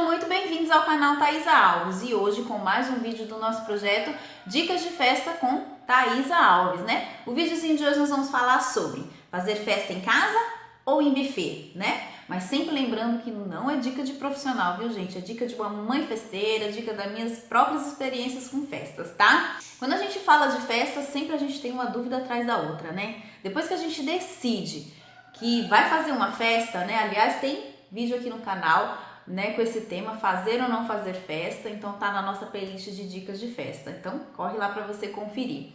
muito bem-vindos ao canal Thaisa Alves e hoje com mais um vídeo do nosso projeto Dicas de Festa com Thaisa Alves, né? O videozinho de hoje nós vamos falar sobre fazer festa em casa ou em buffet, né? Mas sempre lembrando que não é dica de profissional, viu, gente? É dica de uma mãe festeira, dica das minhas próprias experiências com festas, tá? Quando a gente fala de festa, sempre a gente tem uma dúvida atrás da outra, né? Depois que a gente decide que vai fazer uma festa, né? Aliás, tem vídeo aqui no canal, né, com esse tema, fazer ou não fazer festa, então tá na nossa playlist de dicas de festa, então corre lá para você conferir.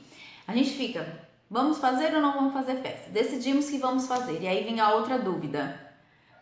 A gente fica, vamos fazer ou não vamos fazer festa? Decidimos que vamos fazer, e aí vem a outra dúvida,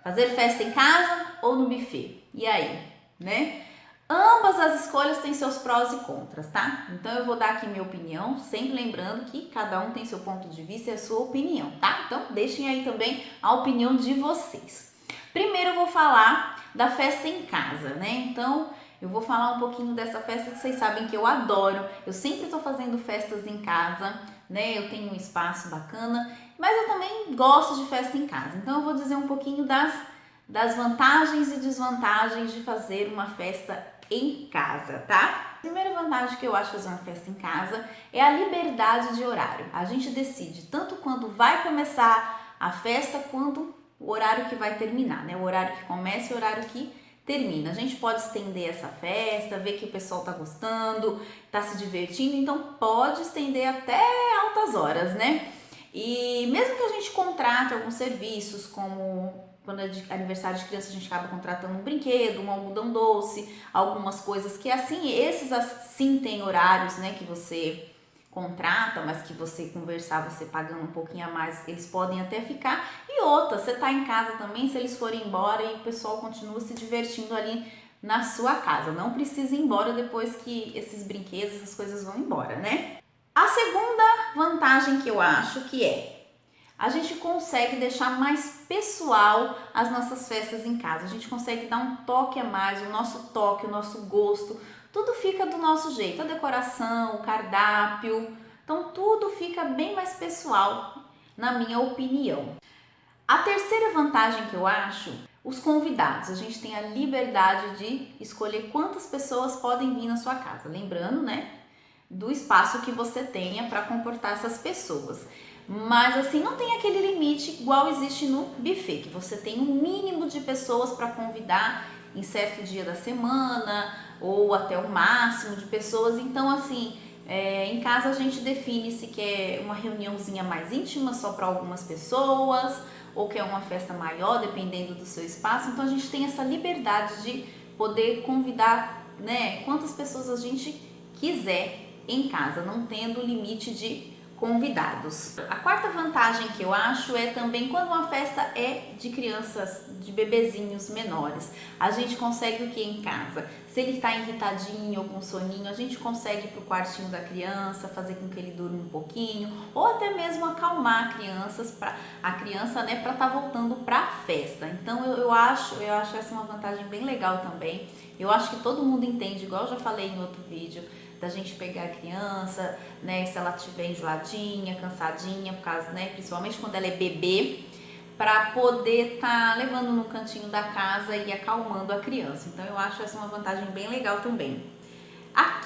fazer festa em casa ou no buffet? E aí, né? Ambas as escolhas têm seus prós e contras, tá? Então eu vou dar aqui minha opinião, sempre lembrando que cada um tem seu ponto de vista e a sua opinião, tá? Então deixem aí também a opinião de vocês. Primeiro eu vou falar da festa em casa, né? Então eu vou falar um pouquinho dessa festa que vocês sabem que eu adoro. Eu sempre estou fazendo festas em casa, né? Eu tenho um espaço bacana, mas eu também gosto de festa em casa. Então eu vou dizer um pouquinho das vantagens e desvantagens de fazer uma festa em casa, tá? A primeira vantagem que eu acho de fazer uma festa em casa é a liberdade de horário. A gente decide tanto quando vai começar a festa quanto o horário que vai terminar, né? O horário que começa e o horário que termina. A gente pode estender essa festa, ver que o pessoal tá gostando, tá se divertindo, então pode estender até altas horas, né? E mesmo que a gente contrate alguns serviços, como quando é de aniversário de criança a gente acaba contratando um brinquedo, um algodão doce, algumas coisas que assim, esses assim tem horários, né, que você contrata, mas que você conversar, você pagando um pouquinho a mais, eles podem até ficar. E outra, você tá em casa também, se eles forem embora e o pessoal continua se divertindo ali na sua casa. Não precisa ir embora depois que esses brinquedos, essas coisas vão embora, né? A segunda vantagem que eu acho que a gente consegue deixar mais pessoal as nossas festas em casa. A gente consegue dar um toque a mais, o nosso toque, o nosso gosto. Tudo fica do nosso jeito, a decoração, o cardápio. Então tudo fica bem mais pessoal, na minha opinião. A terceira vantagem que eu acho, os convidados. A gente tem a liberdade de escolher quantas pessoas podem vir na sua casa. Lembrando, né, do espaço que você tenha para comportar essas pessoas. Mas assim, não tem aquele limite igual existe no buffet, que você tem um mínimo de pessoas para convidar em certo dia da semana, ou até o máximo de pessoas. Então assim, em casa a gente define se quer uma reuniãozinha mais íntima só para algumas pessoas, ou quer uma festa maior, dependendo do seu espaço. Então a gente tem essa liberdade de poder convidar, né, quantas pessoas a gente quiser em casa, não tendo limite de convidados. A quarta vantagem que eu acho é também quando uma festa é de crianças, de bebezinhos menores. A gente consegue o que em casa? Se ele está irritadinho ou com soninho, a gente consegue ir pro quartinho da criança, fazer com que ele durma um pouquinho, ou até mesmo acalmar a criança, né, para estar voltando para a festa. Então eu acho essa uma vantagem bem legal também. Eu acho que todo mundo entende, igual eu já falei em outro vídeo, da gente pegar a criança, né, se ela estiver enjoadinha, cansadinha, por causa, né, principalmente quando ela é bebê, para poder estar levando no cantinho da casa e acalmando a criança. Então eu acho essa uma vantagem bem legal também. A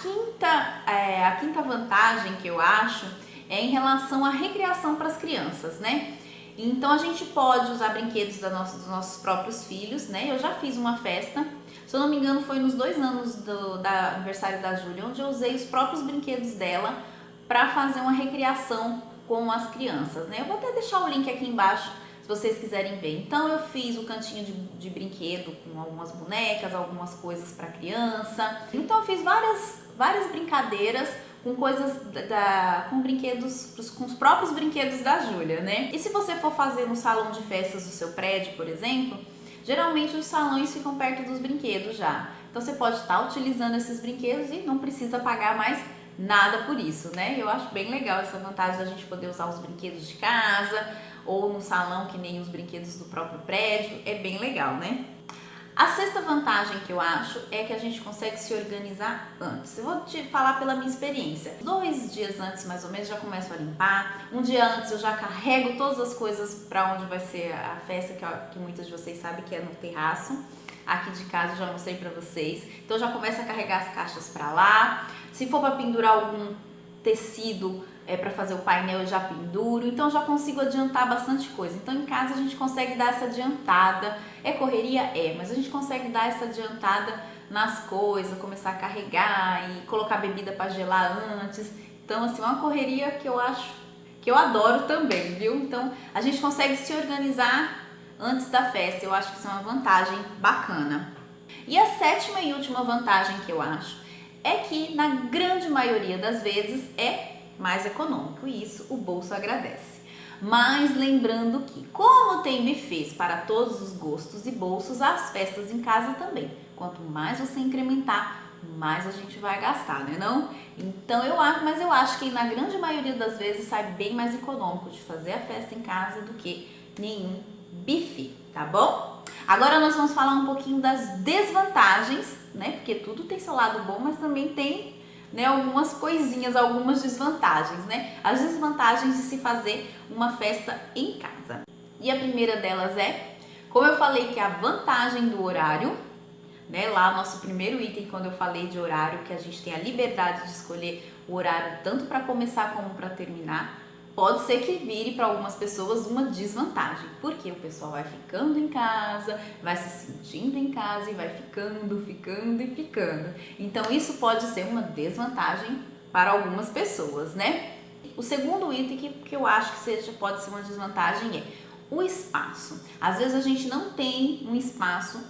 quinta vantagem que eu acho é em relação à recreação para as crianças, né? Então a gente pode usar brinquedos dos nossos próprios filhos, né? Eu já fiz uma festa, se eu não me engano foi nos 2 anos do aniversário da Júlia, onde eu usei os próprios brinquedos dela para fazer uma recreação com as crianças, né? Eu vou até deixar o link aqui embaixo se vocês quiserem ver. Então eu fiz o cantinho de brinquedo com algumas bonecas, algumas coisas para criança. Então eu fiz várias brincadeiras com coisas com brinquedos, com os próprios brinquedos da Júlia, né? E se você for fazer no salão de festas do seu prédio, por exemplo, geralmente os salões ficam perto dos brinquedos já. Então você pode estar utilizando esses brinquedos e não precisa pagar mais nada por isso, né? Eu acho bem legal essa vantagem da gente poder usar os brinquedos de casa ou no salão, que nem os brinquedos do próprio prédio. É bem legal, né? A sexta vantagem que eu acho é que a gente consegue se organizar antes. Eu vou te falar pela minha experiência. 2 dias antes, mais ou menos, já começo a limpar. Um dia antes eu já carrego todas as coisas para onde vai ser a festa, que muitas de vocês sabem que é no terraço. aqui de casa, eu já mostrei pra vocês. Então já começa a carregar as caixas pra lá. Se for pra pendurar algum tecido para fazer o painel, eu já penduro. Então já consigo adiantar bastante coisa. Então em casa a gente consegue dar essa adiantada. É correria? É, mas a gente consegue dar essa adiantada nas coisas, começar a carregar e colocar bebida para gelar antes. Então assim, uma correria que eu acho que eu adoro também, viu? Então a gente consegue se organizar antes da festa. Eu acho que isso é uma vantagem bacana. E a sétima e última vantagem que eu acho é que na grande maioria das vezes é mais econômico, e isso o bolso agradece. Mas lembrando que, como tem buffets para todos os gostos e bolsos, as festas em casa também. Quanto mais você incrementar, mais a gente vai gastar, né não? Então eu acho que na grande maioria das vezes sai bem mais econômico de fazer a festa em casa do que nenhum buffet, tá bom? Agora nós vamos falar um pouquinho das desvantagens, né? Porque tudo tem seu lado bom, mas também tem, né, algumas coisinhas, algumas desvantagens, né? As desvantagens de se fazer uma festa em casa. E a primeira delas é, como eu falei, que é a vantagem do horário, né? Lá nosso primeiro item, quando eu falei de horário, que a gente tem a liberdade de escolher o horário tanto para começar como para terminar. Pode ser que vire para algumas pessoas uma desvantagem, porque o pessoal vai ficando em casa, vai se sentindo em casa e vai ficando. Então isso pode ser uma desvantagem para algumas pessoas, né? O segundo item que eu acho que pode ser uma desvantagem é o espaço. Às vezes a gente não tem um espaço,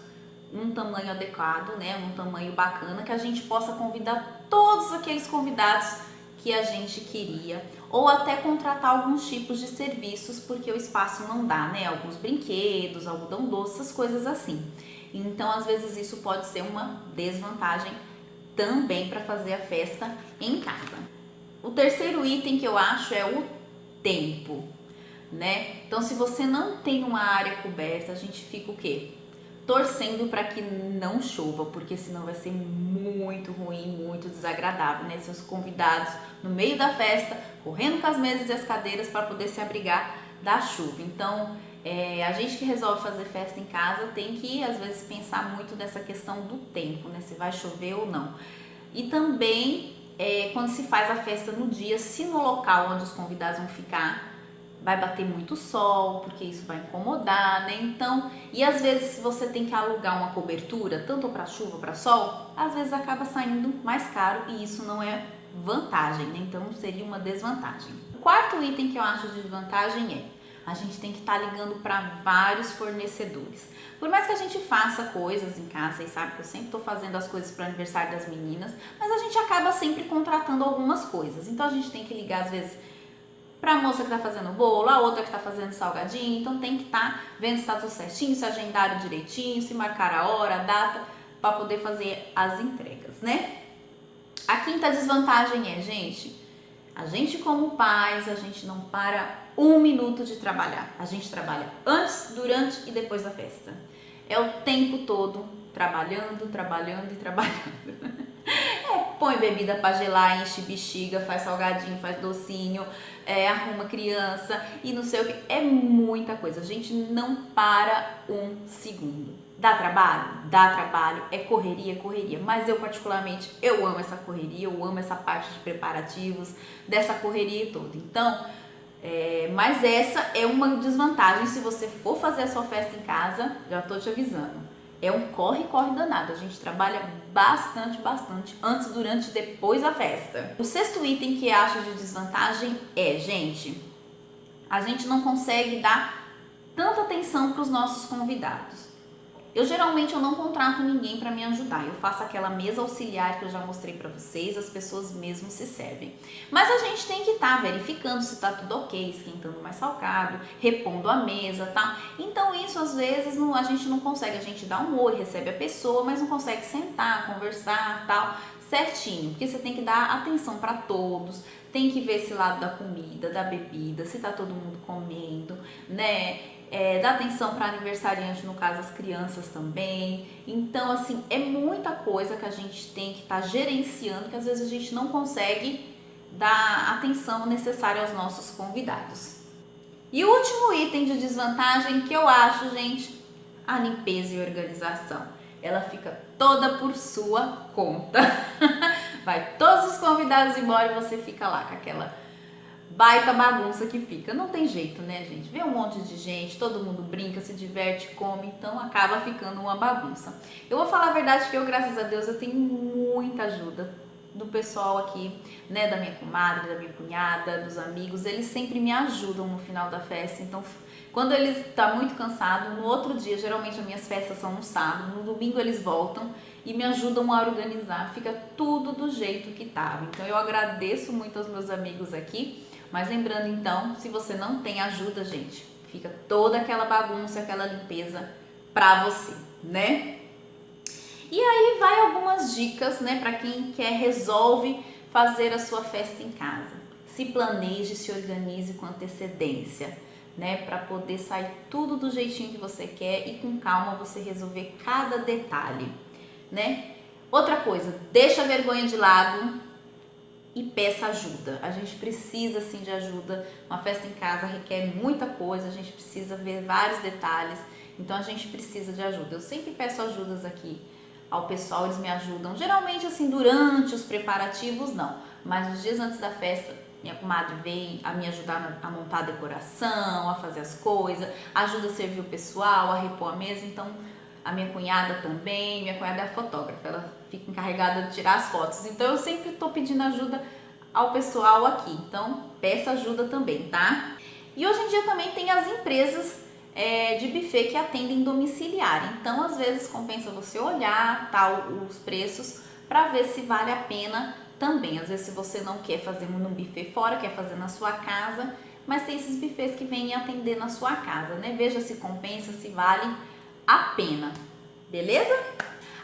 um tamanho adequado, né? Um tamanho bacana que a gente possa convidar todos aqueles convidados que a gente queria, ou até contratar alguns tipos de serviços, porque o espaço não dá, né? Alguns brinquedos, algodão doce, essas coisas assim. Então, às vezes isso pode ser uma desvantagem também para fazer a festa em casa. O terceiro item que eu acho é o tempo, né? Então, se você não tem uma área coberta, a gente fica o quê? Torcendo para que não chova, porque senão vai ser muito ruim, muito desagradável, né? Seus convidados no meio da festa, correndo com as mesas e as cadeiras para poder se abrigar da chuva. Então, a gente que resolve fazer festa em casa tem que, às vezes, pensar muito nessa questão do tempo, né? Se vai chover ou não. E também, quando se faz a festa no dia, se no local onde os convidados vão ficar vai bater muito sol, porque isso vai incomodar, né? Então, e às vezes se você tem que alugar uma cobertura, tanto para chuva, para sol, às vezes acaba saindo mais caro e isso não é vantagem, né? Então seria uma desvantagem. O quarto item que eu acho de desvantagem é a gente tem que estar ligando para vários fornecedores. Por mais que a gente faça coisas em casa, e sabe que eu sempre estou fazendo as coisas para o aniversário das meninas, mas a gente acaba sempre contratando algumas coisas. Então a gente tem que ligar às vezes para a moça que está fazendo o bolo, a outra que está fazendo salgadinho, então tem que estar vendo se está tudo certinho, se agendaram direitinho, se marcar a hora, a data, para poder fazer as entregas, né? A quinta desvantagem é, gente, a gente como pais, a gente não para um minuto de trabalhar. A gente trabalha antes, durante e depois da festa. É o tempo todo trabalhando. Põe bebida pra gelar, enche bexiga, faz salgadinho, faz docinho, arruma criança e não sei o que. É muita coisa. A gente não para um segundo. Dá trabalho? Dá trabalho. É correria. Mas eu particularmente, eu amo essa correria, eu amo essa parte de preparativos, dessa correria toda. Então, mas essa é uma desvantagem se você for fazer a sua festa em casa, já tô te avisando. É um corre danado, a gente trabalha bastante, antes, durante e depois da festa. O sexto item que eu acho de desvantagem é, gente, a gente não consegue dar tanta atenção para os nossos convidados. Eu geralmente não contrato ninguém para me ajudar, eu faço aquela mesa auxiliar que eu já mostrei para vocês, as pessoas mesmo se servem. Mas a gente tem que estar verificando se está tudo ok, esquentando mais salgado, repondo a mesa, tá? Então isso às vezes a gente não consegue, a gente dá um oi, recebe a pessoa, mas não consegue sentar, conversar, tal, certinho, porque você tem que dar atenção para todos, tem que ver esse lado da comida, da bebida, se tá todo mundo comendo, né? Dá atenção para aniversariante, no caso as crianças também. Então, assim, é muita coisa que a gente tem que estar gerenciando, que às vezes a gente não consegue dar atenção necessária aos nossos convidados. E o último item de desvantagem que eu acho, gente, a limpeza e organização. ela fica toda por sua conta. Vai todos os convidados embora e você fica lá com aquela baita bagunça que fica. Não tem jeito, né, gente? Vê um monte de gente, todo mundo brinca, se diverte, come, então acaba ficando uma bagunça. Eu vou falar a verdade que eu, graças a Deus, eu tenho muita ajuda do pessoal aqui, né, da minha comadre, da minha cunhada, dos amigos. Eles sempre me ajudam no final da festa. Então, quando eles estão muito cansados, no outro dia, geralmente as minhas festas são no sábado, no domingo eles voltam e me ajudam a organizar. Fica tudo do jeito que estava. Então, eu agradeço muito aos meus amigos aqui. Mas lembrando então, se você não tem ajuda, gente, fica toda aquela bagunça, aquela limpeza pra você, né? E aí vai algumas dicas, né, para quem resolve fazer a sua festa em casa. Se planeje, se organize com antecedência, né, para poder sair tudo do jeitinho que você quer e com calma você resolver cada detalhe, né? Outra coisa, deixa a vergonha de lado e peça ajuda. A gente precisa sim de ajuda. Uma festa em casa requer muita coisa, a gente precisa ver vários detalhes, então a gente precisa de ajuda. Eu sempre peço ajudas aqui ao pessoal, eles me ajudam. Geralmente assim, durante os preparativos não, mas nos dias antes da festa, minha comadre vem a me ajudar a montar a decoração, a fazer as coisas, ajuda a servir o pessoal, a repor a mesa. Então a minha cunhada também, minha cunhada é fotógrafa, ela fica encarregada de tirar as fotos. Então eu sempre estou pedindo ajuda ao pessoal aqui, então peça ajuda também, tá? E hoje em dia também tem as empresas de buffet que atendem domiciliar. Então às vezes compensa você olhar os preços para ver se vale a pena também. Às vezes se você não quer fazer num buffet fora, quer fazer na sua casa, mas tem esses buffets que vêm atender na sua casa, né? Veja se compensa, se vale a pena, beleza?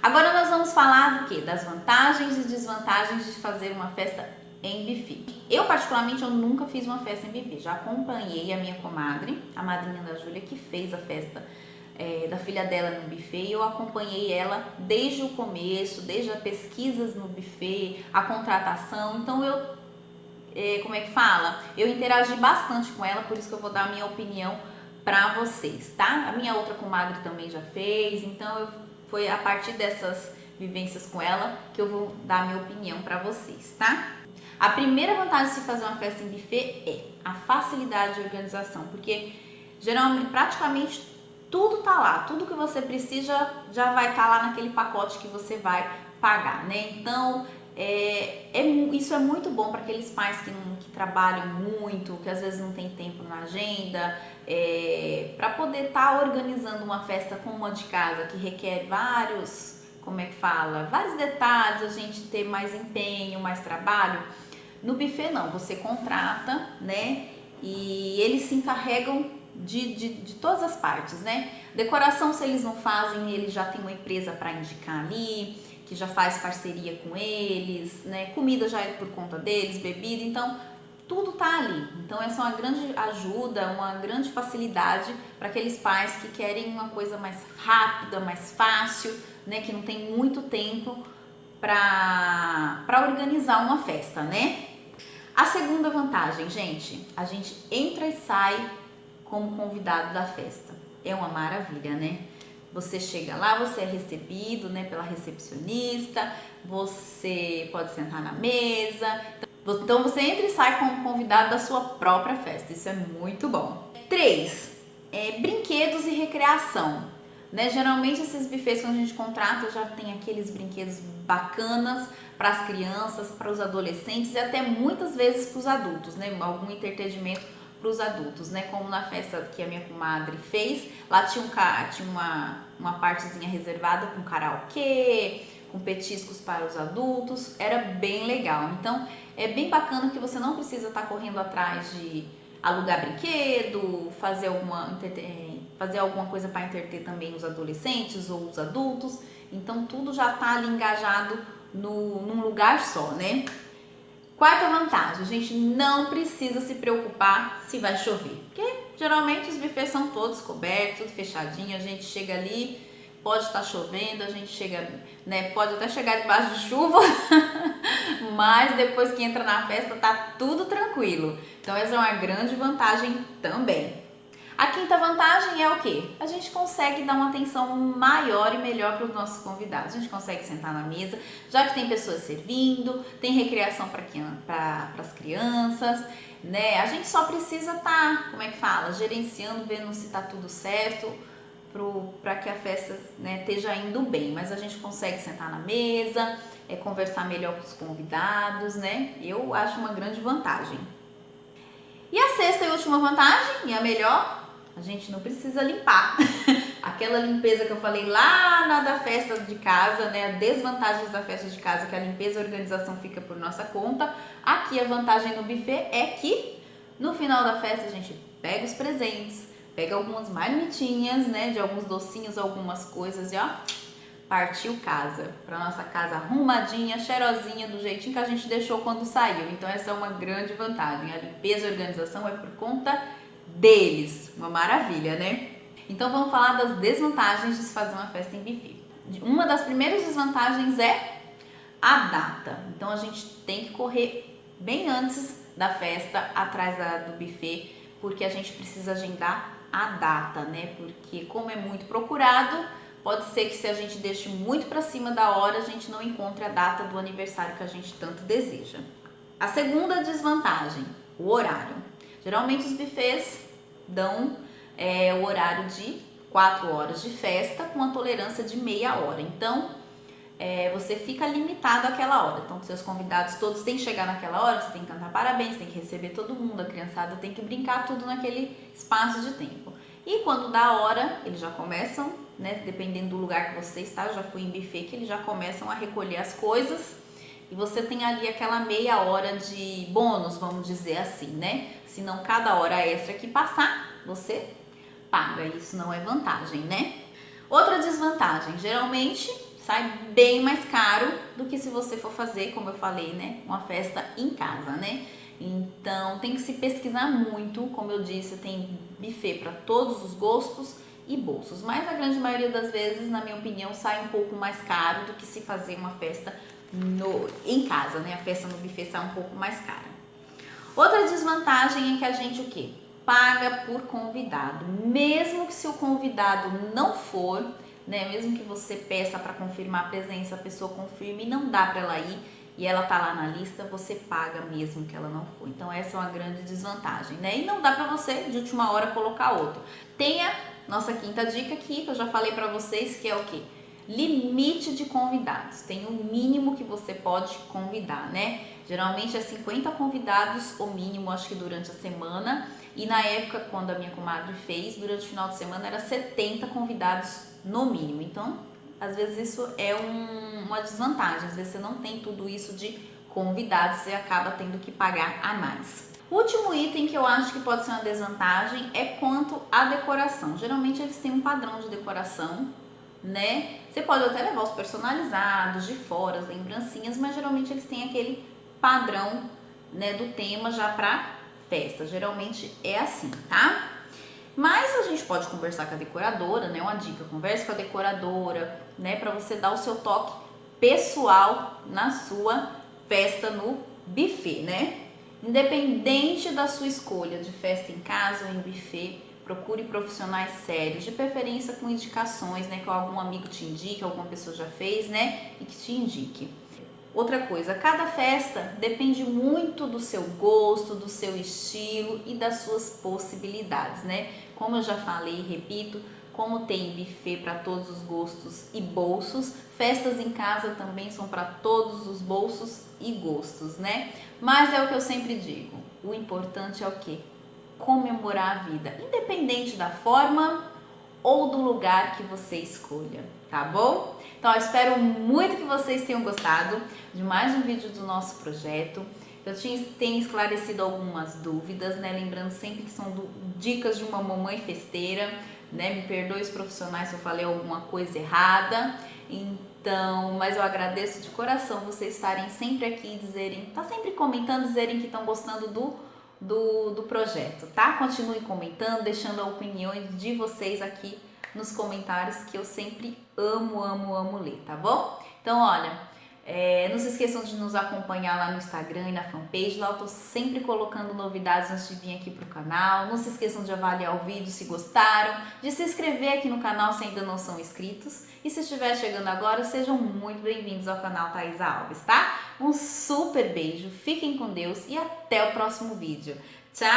Agora nós vamos falar do que? Das vantagens e desvantagens de fazer uma festa em buffet. Eu particularmente eu nunca fiz uma festa em buffet, já acompanhei a minha comadre, a madrinha da Júlia, que fez a festa da filha dela no buffet, e eu acompanhei ela desde o começo, desde as pesquisas no buffet, a contratação. Então como é que fala? Eu interagi bastante com ela, por isso que eu vou dar a minha opinião para vocês, tá? A minha outra comadre também já fez, então foi a partir dessas vivências com ela que eu vou dar a minha opinião para vocês, tá? A primeira vantagem de se fazer uma festa em buffet é a facilidade de organização, porque geralmente praticamente tudo tá lá, tudo que você precisa já vai estar lá naquele pacote que você vai pagar, né? Então isso é muito bom para aqueles pais que trabalham muito, que às vezes não tem tempo na agenda, para poder estar organizando uma festa como uma de casa, que requer vários detalhes, a gente ter mais empenho, mais trabalho. No buffet não, você contrata, né, e eles se encarregam de todas as partes, né? Decoração, se eles não fazem, eles já tem uma empresa para indicar ali, que já faz parceria com eles, né? Comida já é por conta deles, bebida, então tudo tá ali. Então essa é uma grande ajuda, uma grande facilidade para aqueles pais que querem uma coisa mais rápida, mais fácil, né? Que não tem muito tempo para organizar uma festa, né? A segunda vantagem, gente, a gente entra e sai como convidado da festa. É uma maravilha, né? Você chega lá, você é recebido, né, pela recepcionista, você pode sentar na mesa. Então você entra e sai como convidado da sua própria festa. Isso é muito bom. 3. Brinquedos e recreação. Né? Geralmente esses buffets, quando a gente contrata, já tem aqueles brinquedos bacanas para as crianças, para os adolescentes e até muitas vezes para os adultos, né? Algum entretenimento para os adultos, né? Como na festa que a minha comadre fez, lá tinha uma partezinha reservada com karaokê, com petiscos para os adultos, era bem legal. Então é bem bacana que você não precisa estar correndo atrás de alugar brinquedo, fazer alguma coisa para entreter também os adolescentes ou os adultos. Então tudo já está ali engajado num lugar só, né? Quarta vantagem, a gente não precisa se preocupar se vai chover, porque geralmente os buffets são todos cobertos, tudo fechadinho, a gente chega ali, pode estar chovendo, a gente chega, né, pode até chegar debaixo de chuva, mas depois que entra na festa tá tudo tranquilo. Então essa é uma grande vantagem também. A quinta vantagem é o quê? A gente consegue dar uma atenção maior e melhor para os nossos convidados. A gente consegue sentar na mesa, já que tem pessoas servindo, tem recreação para as crianças, né? A gente só precisa estar, como é que fala? Gerenciando, vendo se está tudo certo para que a festa, né, esteja indo bem. Mas a gente consegue sentar na mesa, conversar melhor com os convidados, né? Eu acho uma grande vantagem. E a sexta e última vantagem, e a melhor, a gente não precisa limpar. Aquela limpeza que eu falei lá na da festa de casa, né? Desvantagens da festa de casa, que a limpeza e a organização fica por nossa conta. Aqui a vantagem no buffet é que no final da festa a gente pega os presentes, pega algumas marmitinhas, né? De alguns docinhos, algumas coisas e ó, partiu casa. Pra nossa casa arrumadinha, cheirosinha, do jeitinho que a gente deixou quando saiu. Então essa é uma grande vantagem. A limpeza e a organização é por conta deles. Uma maravilha, né? Então vamos falar das desvantagens de se fazer uma festa em buffet. Uma das primeiras desvantagens é a data. Então a gente tem que correr bem antes da festa, atrás do buffet, porque a gente precisa agendar a data, né? Porque como é muito procurado, pode ser que se a gente deixe muito para cima da hora, a gente não encontre a data do aniversário que a gente tanto deseja. A segunda desvantagem, o horário. Geralmente os buffets dão o horário de 4 horas de festa com a tolerância de meia hora. Então, você fica limitado àquela hora. Então, seus convidados todos têm que chegar naquela hora, você tem que cantar parabéns, tem que receber todo mundo, a criançada tem que brincar tudo naquele espaço de tempo. E quando dá a hora, eles já começam, né, dependendo do lugar que você está, eu já fui em buffet, que eles já começam a recolher as coisas e você tem ali aquela meia hora de bônus, vamos dizer assim, né? Se não, cada hora extra que passar, você paga. Isso não é vantagem, né? Outra desvantagem, geralmente sai bem mais caro do que se você for fazer, como eu falei, né, uma festa em casa, né? Então tem que se pesquisar muito, como eu disse, tem buffet para todos os gostos e bolsos, mas a grande maioria das vezes, na minha opinião, sai um pouco mais caro do que se fazer uma festa em casa, né? A festa no buffet sai um pouco mais cara. Outra desvantagem é que a gente o quê? Paga por convidado, mesmo que se o convidado não for, né? Mesmo que você peça para confirmar a presença, a pessoa confirme e não dá para ela ir e ela tá lá na lista, você paga mesmo que ela não for. Então essa é uma grande desvantagem, né? E não dá para você de última hora colocar outro. Tenha nossa quinta dica aqui, que eu já falei para vocês, que é o quê? Limite de convidados. Tem um mínimo que você pode convidar, né? Geralmente é 50 convidados o mínimo, acho que durante a semana. E na época, quando a minha comadre fez, durante o final de semana era 70 convidados no mínimo. Então, às vezes isso é uma desvantagem. Às vezes você não tem tudo isso de convidados e acaba tendo que pagar a mais. O último item que eu acho que pode ser uma desvantagem é quanto à decoração. Geralmente eles têm um padrão de decoração, né? Você pode até levar os personalizados de fora, as lembrancinhas, mas geralmente eles têm aquele padrão, né, do tema já para festa. Geralmente é assim, tá? Mas a gente pode conversar com a decoradora, né? Uma dica, converse com a decoradora, né, para você dar o seu toque pessoal na sua festa no buffet, né? Independente da sua escolha de festa em casa ou em buffet, procure profissionais sérios, de preferência com indicações, né, que algum amigo te indique, alguma pessoa já fez, né, e que te indique. Outra coisa, cada festa depende muito do seu gosto, do seu estilo e das suas possibilidades, né? Como eu já falei e repito, como tem buffet para todos os gostos e bolsos, festas em casa também são para todos os bolsos e gostos, né? Mas é o que eu sempre digo, o importante é o quê? Comemorar a vida, independente da forma ou do lugar que você escolha, tá bom? Então, eu espero muito que vocês tenham gostado de mais um vídeo do nosso projeto. Eu tenho esclarecido algumas dúvidas, né? Lembrando sempre que são dicas de uma mamãe festeira, né? Me perdoe os profissionais se eu falei alguma coisa errada. Então, mas eu agradeço de coração vocês estarem sempre aqui, tá sempre comentando, dizerem que estão gostando do projeto, tá? Continuem comentando, deixando a opinião de vocês aqui nos comentários, que eu sempre amo ler, tá bom? Então, olha, Não se esqueçam de nos acompanhar lá no Instagram e na fanpage. Lá eu tô sempre colocando novidades antes de vir aqui pro canal. Não se esqueçam de avaliar o vídeo se gostaram, de se inscrever aqui no canal se ainda não são inscritos. E se estiver chegando agora, sejam muito bem-vindos ao canal Thaisa Alves, tá? Um super beijo, fiquem com Deus e até o próximo vídeo. Tchau!